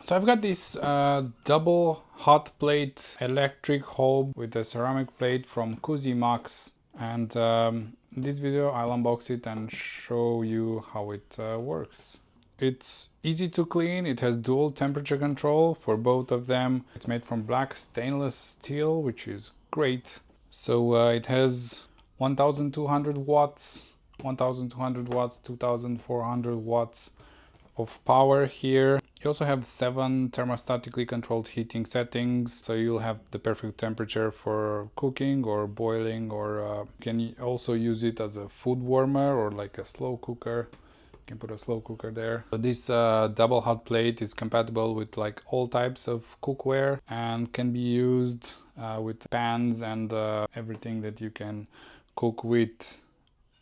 So I've got this double hot plate electric hob with a ceramic plate from CUSIMAX, and in this video I'll unbox it and show you how it works. It's easy to clean, it has dual temperature control for both of them. It's made from black stainless steel, which is great. So it has 1200 watts, 1200 watts, 2400 watts of power here. You also have 7 thermostatically controlled heating settings, so you'll have the perfect temperature for cooking or boiling, or you can also use it as a food warmer or like a slow cooker. You can put a slow cooker there. So this double hot plate is compatible with like all types of cookware and can be used with pans and everything that you can cook with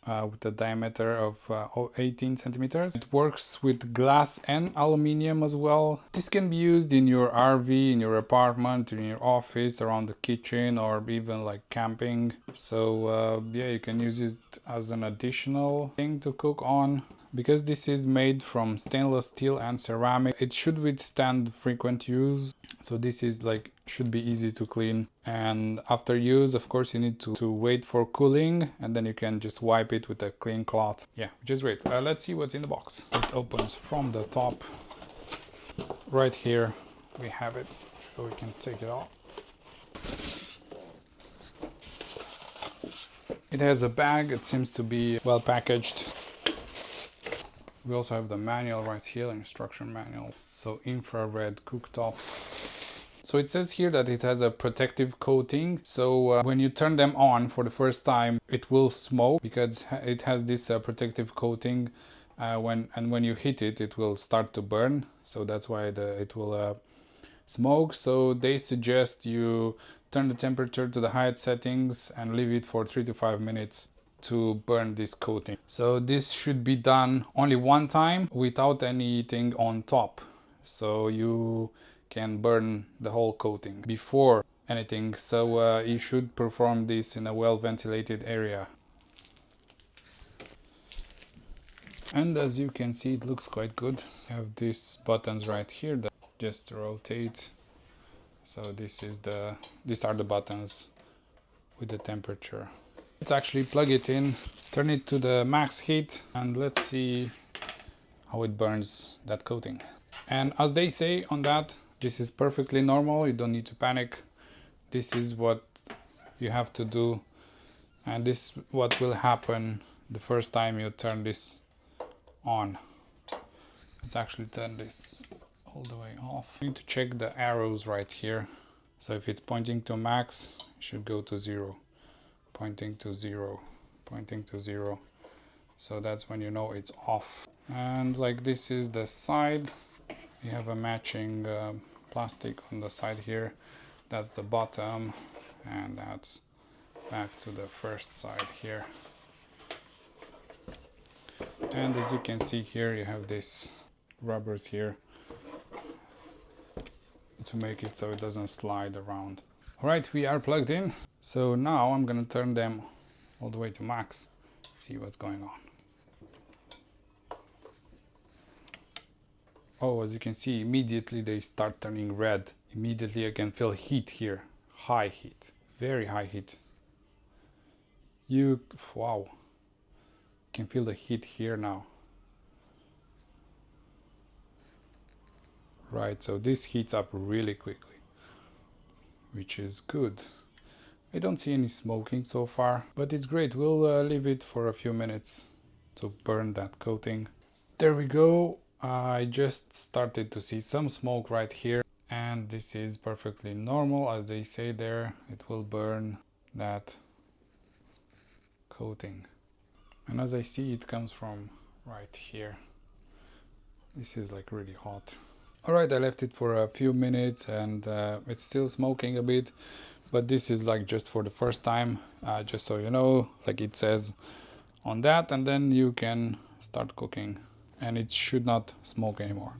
a diameter of 18 centimeters. It works with glass and aluminium as well. This can be used in your RV, in your apartment, in your office, around the kitchen, or even like camping. So yeah, you can use it as an additional thing to cook on. Because this is made from stainless steel and ceramic, it should withstand frequent use. So this is like should be easy to clean, and after use of course you need to wait for cooling, and then you can just wipe it with a clean cloth. Yeah, which is great. Let's see what's in the box. It opens from the top. Right here we have it, so we can take it out. It has a bag. It seems to be well packaged. We also have the manual right here, instruction manual. So infrared cooktop. So it says here that it has a protective coating. So when you turn them on for the first time, it will smoke because it has this protective coating. When you hit it, it will start to burn. So that's why it will smoke. So they suggest you turn the temperature to the highest settings and leave it for 3 to 5 minutes to burn this coating. So this should be done only one time without anything on top, so you can burn the whole coating before anything. So you should perform this in a well ventilated area. And as you can see, it looks quite good. You have these buttons right here that just rotate. So these are the buttons with the temperature. Let's actually plug it in, turn it to the max heat, and let's see how it burns that coating. And as they say on that, this is perfectly normal. You don't need to panic. This is what you have to do, and this is what will happen the first time you turn this on. Let's actually turn this all the way off. You need to check the arrows right here. So if it's pointing to max, it should go to 0. Pointing to 0, pointing to 0. So that's when you know it's off. And like this is the side. You have a matching plastic on the side here. That's the bottom, and that's back to the first side here. And as you can see here, you have these rubbers here to make it so it doesn't slide around. Alright, we are plugged in. So now I'm gonna turn them all the way to max, see what's going on. Oh, as you can see, immediately they start turning red. Immediately I can feel heat here. High heat, very high heat. Wow, you can feel the heat here now. Right, so this heats up really quickly, which is good. I don't see any smoking so far, but it's great. We'll leave it for a few minutes to burn that coating. There we go. I just started to see some smoke right here, and this is perfectly normal. As they say there, it will burn that coating. And as I see, it comes from right here. This is like really hot. Alright, I left it for a few minutes, and it's still smoking a bit. But this is like just for the first time, just so you know, like it says on that, and then you can start cooking and it should not smoke anymore.